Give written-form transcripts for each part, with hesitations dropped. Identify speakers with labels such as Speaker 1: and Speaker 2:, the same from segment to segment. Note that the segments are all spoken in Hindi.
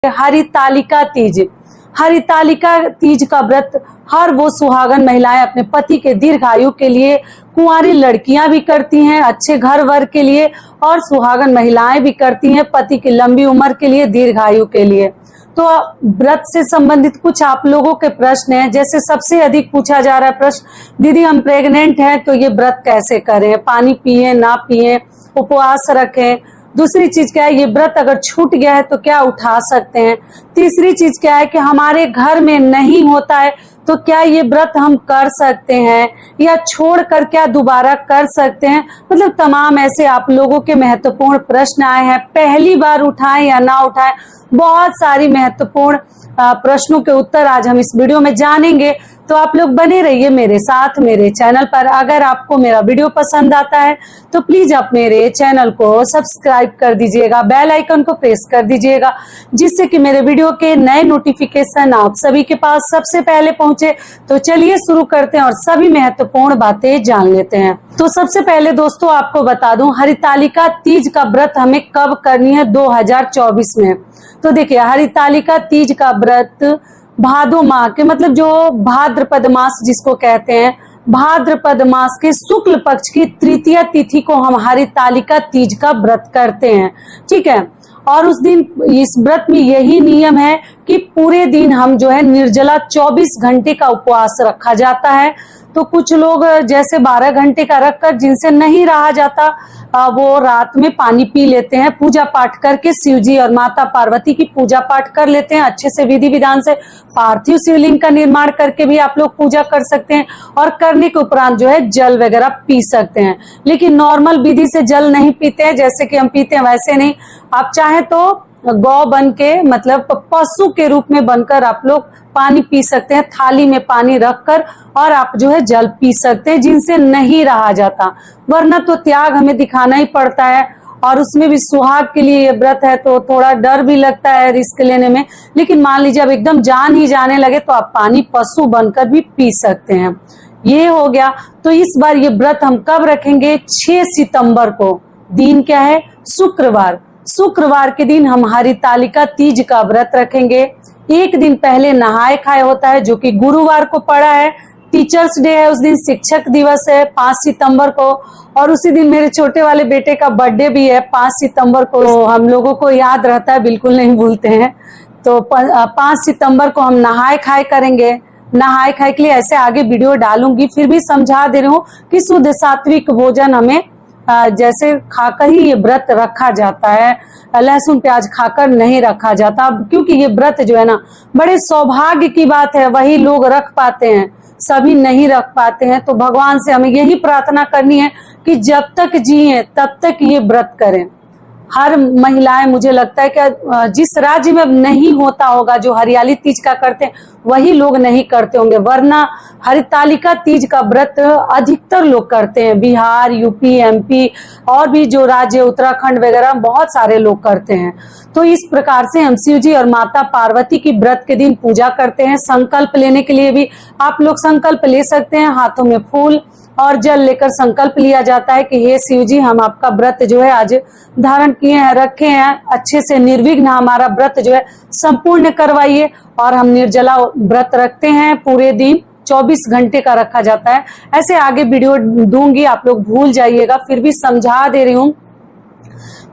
Speaker 1: हरितालिका तीज। हरितालिका तीज का व्रत हर वो सुहागन महिलाएं अपने पति के दीर्घायु के लिए, कुंवारी लड़कियां भी करती हैं अच्छे घर वर के लिए, और सुहागन महिलाएं भी करती हैं पति की लंबी उम्र के लिए, दीर्घायु के लिए। तो व्रत से संबंधित कुछ आप लोगों के प्रश्न हैं। जैसे सबसे अधिक पूछा जा रहा है प्रश्न, दीदी हम प्रेग्नेंट हैं तो ये व्रत कैसे करें, पानी पिए ना पिए, उपवास रखें। दूसरी चीज क्या है, ये व्रत अगर छूट गया है तो क्या उठा सकते हैं। तीसरी चीज क्या है कि हमारे घर में नहीं होता है तो क्या ये व्रत हम कर सकते हैं या छोड़ कर क्या दोबारा कर सकते हैं। मतलब तमाम ऐसे आप लोगों के महत्वपूर्ण प्रश्न आए हैं, पहली बार उठाएं या ना उठाएं, बहुत सारी महत्वपूर्ण प्रश्नों के उत्तर आज हम इस वीडियो में जानेंगे। तो आप लोग बने रहिए मेरे साथ मेरे चैनल पर। अगर आपको मेरा वीडियो पसंद आता है तो प्लीज आप मेरे चैनल को सब्सक्राइब कर दीजिएगा, बेल आइकन को प्रेस कर दीजिएगा, जिससे कि मेरे वीडियो के नए नोटिफिकेशन आप सभी के पास सबसे पहले पहुंचे। तो चलिए शुरू करते हैं और सभी महत्वपूर्ण बातें जान लेते हैं। तो सबसे पहले दोस्तों आपको बता दूं, हरितालिका तीज का व्रत हमें कब करनी है 2024 में। तो देखिए, हरितालिका तीज का व्रत भादो माह के, मतलब जो भाद्रपद मास जिसको कहते हैं, भाद्रपद मास के शुक्ल पक्ष की तृतीय तिथि को हम हरितालिका तीज का व्रत करते हैं, ठीक है। और उस दिन इस व्रत में यही नियम है कि पूरे दिन हम जो है निर्जला 24 घंटे का उपवास रखा जाता है। तो कुछ लोग जैसे 12 घंटे का रखकर, जिनसे नहीं रहा जाता वो रात में पानी पी लेते हैं, पूजा पाठ करके शिव जी और माता पार्वती की पूजा पाठ कर लेते हैं अच्छे से, विधि विधान से। पार्थिव शिवलिंग का निर्माण करके भी आप लोग पूजा कर सकते हैं, और करने के उपरांत जो है जल वगैरह पी सकते हैं। लेकिन नॉर्मल विधि से जल नहीं पीते हैं, जैसे कि हम पीते हैं वैसे नहीं। आप चाहे तो गौ बन के, मतलब पशु के रूप में बनकर आप लोग पानी पी सकते हैं, थाली में पानी रखकर, और आप जो है जल पी सकते हैं जिनसे नहीं रहा जाता। वरना तो त्याग हमें दिखाना ही पड़ता है, और उसमें भी सुहाग के लिए ये व्रत है तो थोड़ा डर भी लगता है रिस्क लेने में। लेकिन मान लीजिए अब एकदम जान ही जाने लगे तो आप पानी पशु बनकर भी पी सकते हैं। ये हो गया। तो इस बार ये व्रत हम कब रखेंगे, 6 सितंबर को। दिन क्या है, शुक्रवार। शुक्रवार के दिन हम हरितालिका तीज का व्रत रखेंगे। एक दिन पहले नहाए खाए होता है, जो कि गुरुवार को पड़ा है। टीचर्स डे है, उस दिन शिक्षक दिवस है 5 सितंबर को। और उसी दिन मेरे छोटे वाले बेटे का बर्थडे भी है 5 सितंबर को। तो हम लोगों को याद रहता है, बिल्कुल नहीं भूलते हैं। तो 5 सितंबर को हम नहाए खाए करेंगे। नहाए खाए के लिए ऐसे आगे वीडियो डालूंगी, फिर भी समझा दे रही हूँ कि शुद्ध सात्विक भोजन हमें जैसे खाकर ही ये व्रत रखा जाता है, लहसुन प्याज खाकर नहीं रखा जाता। क्योंकि ये व्रत जो है ना, बड़े सौभाग्य की बात है, वही लोग रख पाते हैं, सभी नहीं रख पाते हैं। तो भगवान से हमें यही प्रार्थना करनी है कि जब तक जिए तब तक ये व्रत करें। हर महिलाएं, मुझे लगता है कि जिस राज्य में नहीं होता होगा जो हरियाली तीज का करते हैं, वही लोग नहीं करते होंगे। वरना हरितालिका तीज का व्रत अधिकतर लोग करते हैं, बिहार, यूपी, एमपी और भी जो राज्य, उत्तराखंड वगैरह, बहुत सारे लोग करते हैं। तो इस प्रकार से हम शिव जी और माता पार्वती की व्रत के दिन पूजा करते हैं। संकल्प लेने के लिए भी आप लोग संकल्प ले सकते हैं, हाथों में फूल और जल लेकर संकल्प लिया जाता है कि हे शिव जी, हम आपका व्रत जो है आज धारण किए हैं, रखे हैं, अच्छे से निर्विघ्न हमारा व्रत जो है संपूर्ण करवाइए। और हम निर्जला व्रत रखते हैं, पूरे दिन 24 घंटे का रखा जाता है। ऐसे आगे वीडियो दूंगी, आप लोग भूल जाइएगा, फिर भी समझा दे रही हूँ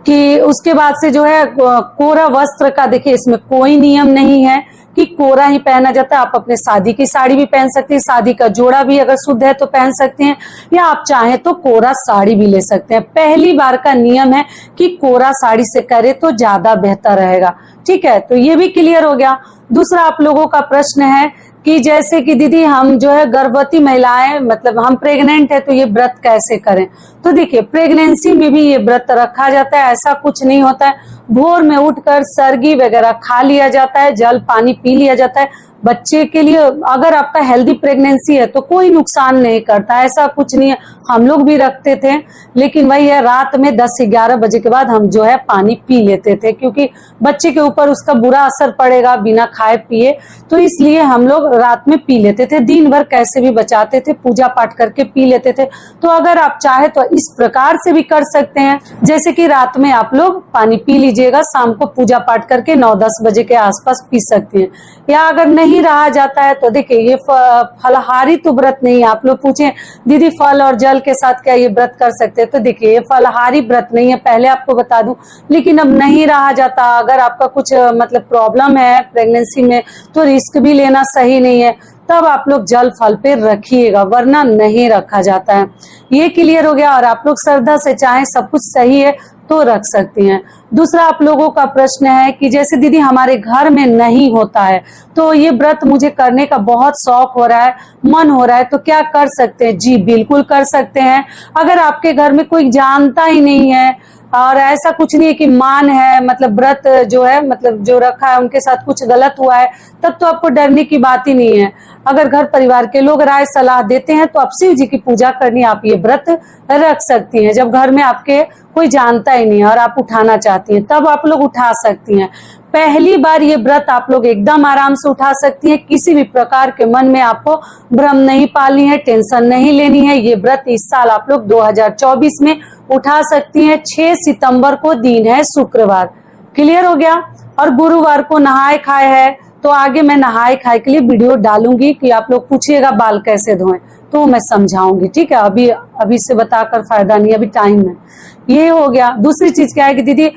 Speaker 1: कि उसके बाद से जो है कोरा वस्त्र का, देखिए इसमें कोई नियम नहीं है कि कोरा ही पहना जाता है। आप अपने शादी की साड़ी भी पहन सकते हैं, शादी का जोड़ा भी अगर शुद्ध है तो पहन सकते हैं, या आप चाहें तो कोरा साड़ी भी ले सकते हैं। पहली बार का नियम है कि कोरा साड़ी से करे तो ज्यादा बेहतर रहेगा, ठीक है। तो ये भी क्लियर हो गया। दूसरा आप लोगों का प्रश्न है कि जैसे कि दीदी हम जो है गर्भवती महिलाएं, मतलब हम प्रेग्नेंट है तो ये व्रत कैसे करें। तो देखिए, प्रेगनेंसी में भी ये व्रत रखा जाता है, ऐसा कुछ नहीं होता है। भोर में उठकर सरगी वगैरह खा लिया जाता है, जल पानी पी लिया जाता है। बच्चे के लिए अगर आपका हेल्दी प्रेगनेंसी है तो कोई नुकसान नहीं करता, ऐसा कुछ नहीं है। हम लोग भी रखते थे, लेकिन वही है, रात में 10-11 बजे के बाद हम जो है पानी पी लेते थे, क्योंकि बच्चे के ऊपर उसका बुरा असर पड़ेगा बिना खाए पिए। तो इसलिए हम लोग रात में पी लेते थे, दिन भर कैसे भी बचाते थे, पूजा पाठ करके पी लेते थे। तो अगर आप चाहे तो इस प्रकार से भी कर सकते हैं, जैसे कि रात में आप लोग पानी पी लीजिए। लीजिएगा, शाम को पूजा पाठ करके 9-10 बजे के आसपास पी सकती हैं। या अगर नहीं रहा जाता है तो देखिए ये फलाहारी तो व्रत नहीं है। आप लोग पूछें दीदी फल और जल के साथ क्या ये व्रत कर सकते हैं, तो देखिए ये फलाहारी व्रत नहीं है, पहले आपको बता दूं। लेकिन अब नहीं रहा जाता, अगर आपका कुछ मतलब प्रॉब्लम है प्रेगनेंसी में तो रिस्क भी लेना सही नहीं है, तब आप लोग जल फल पे रखिएगा, वरना नहीं रखा जाता है। ये क्लियर हो गया। और आप लोग श्रद्धा से चाहें सब कुछ सही है तो रख सकती हैं। दूसरा आप लोगों का प्रश्न है कि जैसे दीदी हमारे घर में नहीं होता है तो ये व्रत मुझे करने का बहुत शौक हो रहा है, मन हो रहा है, तो क्या कर सकते हैं? जी बिल्कुल कर सकते हैं। अगर आपके घर में कोई जानता ही नहीं है और ऐसा कुछ नहीं है कि मान है, मतलब व्रत जो है मतलब जो रखा है उनके साथ कुछ गलत हुआ है, तब तो आपको डरने की बात ही नहीं है। अगर घर परिवार के लोग राय सलाह देते हैं तो आप शिव जी की पूजा करनी, आप ये व्रत रख सकती हैं। जब घर में आपके कोई जानता ही नहीं है और आप उठाना चाहती हैं तब आप लोग उठा सकती हैं। पहली बार ये व्रत आप लोग एकदम आराम से उठा सकती हैं। किसी भी प्रकार के मन में आपको भ्रम नहीं पालनी है, टेंशन नहीं लेनी है। ये व्रत इस साल आप लोग 2024 में उठा सकती हैं। 6 सितंबर को दिन है शुक्रवार। क्लियर हो गया। और गुरुवार को नहाए खाए है तो आगे मैं नहाए खाए के लिए वीडियो डालूंगी कि आप लोग पूछिएगा बाल कैसे धोएं तो मैं समझाऊंगी, ठीक है। अभी से बताकर फायदा नहीं, अभी टाइम है। ये हो गया। दूसरी चीज क्या है कि दीदी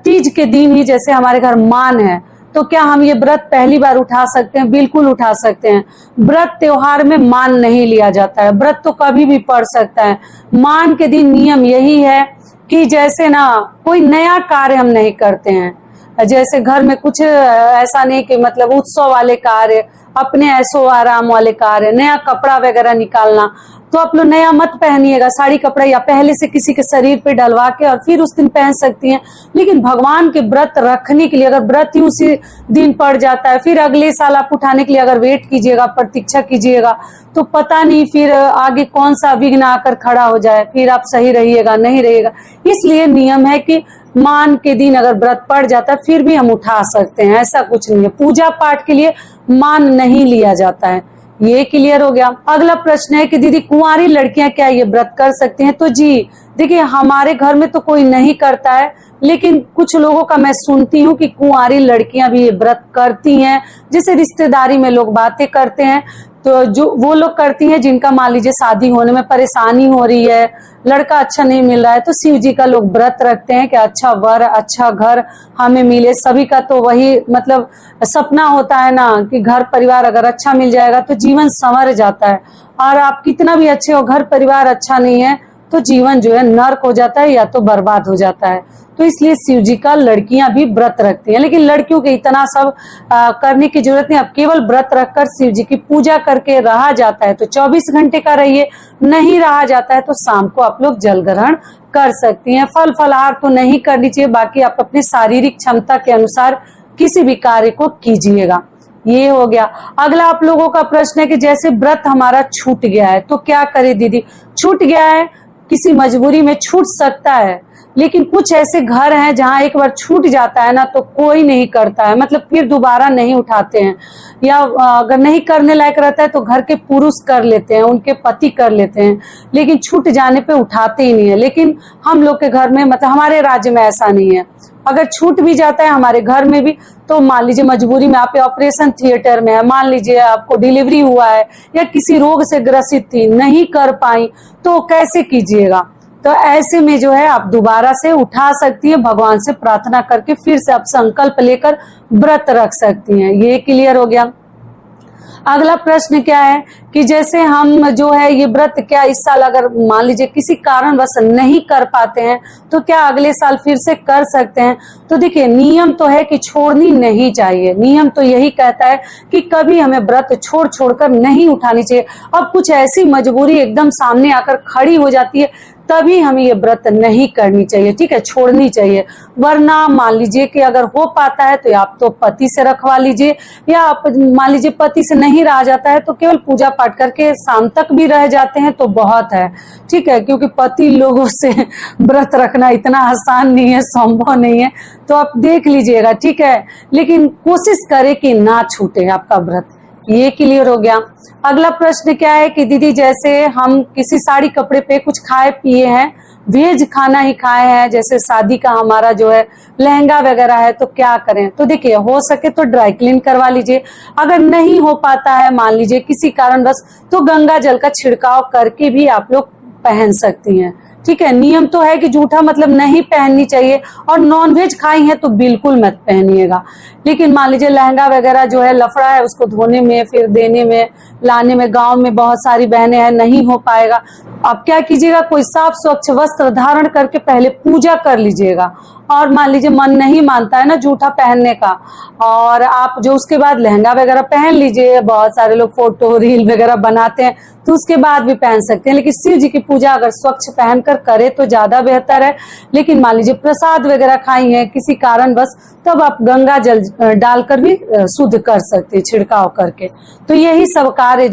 Speaker 1: तीज के दिन ही जैसे हमारे घर मान है तो क्या हम ये व्रत पहली बार उठा सकते हैं? बिल्कुल उठा सकते हैं। व्रत त्योहार में मान नहीं लिया जाता है, व्रत तो कभी भी पड़ सकता है। मान के दिन नियम यही है कि जैसे ना कोई नया कार्य हम नहीं करते हैं, जैसे घर में कुछ ऐसा नहीं कि मतलब उत्सव वाले कार्य, अपने ऐसो आराम वाले कार्य, नया कपड़ा वगैरह निकालना, तो आप लोग नया मत पहनिएगा साड़ी कपड़ा, या पहले से किसी के शरीर पे डलवा के और फिर उस दिन पहन सकती हैं। लेकिन भगवान के व्रत रखने के लिए अगर व्रत ही उसी दिन पड़ जाता है, फिर अगले साल आप उठाने के लिए अगर वेट कीजिएगा, प्रतीक्षा कीजिएगा, तो पता नहीं फिर आगे कौन सा विघ्न आकर खड़ा हो जाए, फिर आप सही रहिएगा नहीं रहिएगा। इसलिए नियम है कि मान के दिन अगर व्रत पड़ जाता है फिर भी हम उठा सकते हैं, ऐसा कुछ नहीं है। पूजा पाठ के लिए मान नहीं लिया जाता है। ये क्लियर हो गया। अगला प्रश्न है कि दीदी कुंवारी लड़कियां क्या ये व्रत कर सकती हैं? तो जी देखिए हमारे घर में तो कोई नहीं करता है, लेकिन कुछ लोगों का मैं सुनती हूँ कि कुंवारी लड़कियां भी ये व्रत करती हैं। जैसे रिश्तेदारी में लोग बातें करते हैं तो जो वो लोग करती हैं जिनका मान लीजिए शादी होने में परेशानी हो रही है, लड़का अच्छा नहीं मिल रहा है, तो शिव जी का लोग व्रत रखते हैं कि अच्छा वर अच्छा घर हमें मिले। सभी का तो वही मतलब सपना होता है ना कि घर परिवार अगर अच्छा मिल जाएगा तो जीवन संवर जाता है। और आप कितना भी अच्छे हो, घर परिवार अच्छा नहीं है तो जीवन जो है नर्क हो जाता है या तो बर्बाद हो जाता है। तो इसलिए शिव जी का लड़कियां भी व्रत रखती हैं। लेकिन लड़कियों के इतना सब करने की जरूरत नहीं। अब केवल व्रत रखकर शिव जी की पूजा करके रहा जाता है तो 24 घंटे का रहिए, नहीं रहा जाता है तो शाम को आप लोग जल ग्रहण कर सकती हैं। फल फलाहार तो नहीं करनी चाहिए, बाकी आप अपनी शारीरिक क्षमता के अनुसार किसी भी कार्य को कीजिएगा। ये हो गया। अगला आप लोगों का प्रश्न है कि जैसे व्रत हमारा छूट गया है तो क्या करे दीदी? छूट गया है, किसी मजबूरी में छूट सकता है, लेकिन कुछ ऐसे घर हैं जहां एक बार छूट जाता है ना तो कोई नहीं करता है, मतलब फिर दोबारा नहीं उठाते हैं। या अगर नहीं करने लायक रहता है तो घर के पुरुष कर लेते हैं, उनके पति कर लेते हैं, लेकिन छूट जाने पे उठाते ही नहीं है। लेकिन हम लोग के घर में मतलब हमारे राज्य में ऐसा नहीं है। अगर छूट भी जाता है हमारे घर में भी तो मान लीजिए मजबूरी में आप ऑपरेशन थिएटर में है, मान लीजिए आपको डिलीवरी हुआ है या किसी रोग से ग्रसित थी, नहीं कर पाई, तो कैसे कीजिएगा? तो ऐसे में जो है आप दोबारा से उठा सकती है, भगवान से प्रार्थना करके फिर से आप संकल्प लेकर व्रत रख सकती हैं। ये क्लियर हो गया। अगला प्रश्न क्या है कि जैसे हम जो है ये व्रत क्या इस साल अगर मान लीजिए किसी कारणवश नहीं कर पाते हैं तो क्या अगले साल फिर से कर सकते हैं? तो देखिए नियम तो है कि छोड़नी नहीं चाहिए। नियम तो यही कहता है कि कभी हमें व्रत छोड़ छोड़कर नहीं उठानी चाहिए। अब कुछ ऐसी मजबूरी एकदम सामने आकर खड़ी हो जाती है तभी हमें ये व्रत नहीं करनी चाहिए, ठीक है, छोड़नी चाहिए। वरना मान लीजिए कि अगर हो पाता है तो आप तो पति से रखवा लीजिए, या आप मान लीजिए पति से नहीं रहा जाता है तो केवल पूजा पाठ करके शाम तक भी रह जाते हैं तो बहुत है, ठीक है, क्योंकि पति लोगों से व्रत रखना इतना आसान नहीं है, संभव नहीं है। तो आप देख लीजिएगा, ठीक है, लेकिन कोशिश करें कि ना छूटे आपका व्रत। ये क्लियर हो गया। अगला प्रश्न क्या है कि दीदी जैसे हम किसी साड़ी कपड़े पे कुछ खाए पिए हैं, वेज खाना ही खाए हैं, जैसे शादी का हमारा जो है लहंगा वगैरह है, तो क्या करें? तो देखिए, हो सके तो ड्राई क्लीन करवा लीजिए। अगर नहीं हो पाता है, मान लीजिए किसी कारणवश, तो गंगा जल का छिड़काव करके भी आप लोग पहन सकती हैं। ठीक है, नियम तो है कि जूठा मतलब नहीं पहननी चाहिए, और नॉनवेज खाई है तो बिल्कुल मत पहनिएगा। लेकिन मान लीजिए लहंगा वगैरह जो है लफड़ा है, उसको धोने में, फिर देने में, लाने में, गांव में बहुत सारी बहनें हैं, नहीं हो पाएगा। आप क्या कीजिएगा, कोई साफ स्वच्छ वस्त्र धारण करके पहले पूजा कर लीजिएगा। और मान लीजिए मन नहीं मानता है ना जूठा पहनने का, और आप जो उसके बाद लहंगा वगैरह पहन लीजिए, बहुत सारे लोग फोटो रील वगैरह बनाते हैं, तो उसके बाद भी पहन सकते हैं। लेकिन शिव जी की पूजा अगर स्वच्छ पहनकर करे तो ज्यादा बेहतर है। लेकिन मान लीजिए प्रसाद वगैरह खाई है किसी कारणवश, तब आप गंगा जल डालकर भी शुद्ध कर सकते हैं छिड़काव करके। तो यही सब कार्य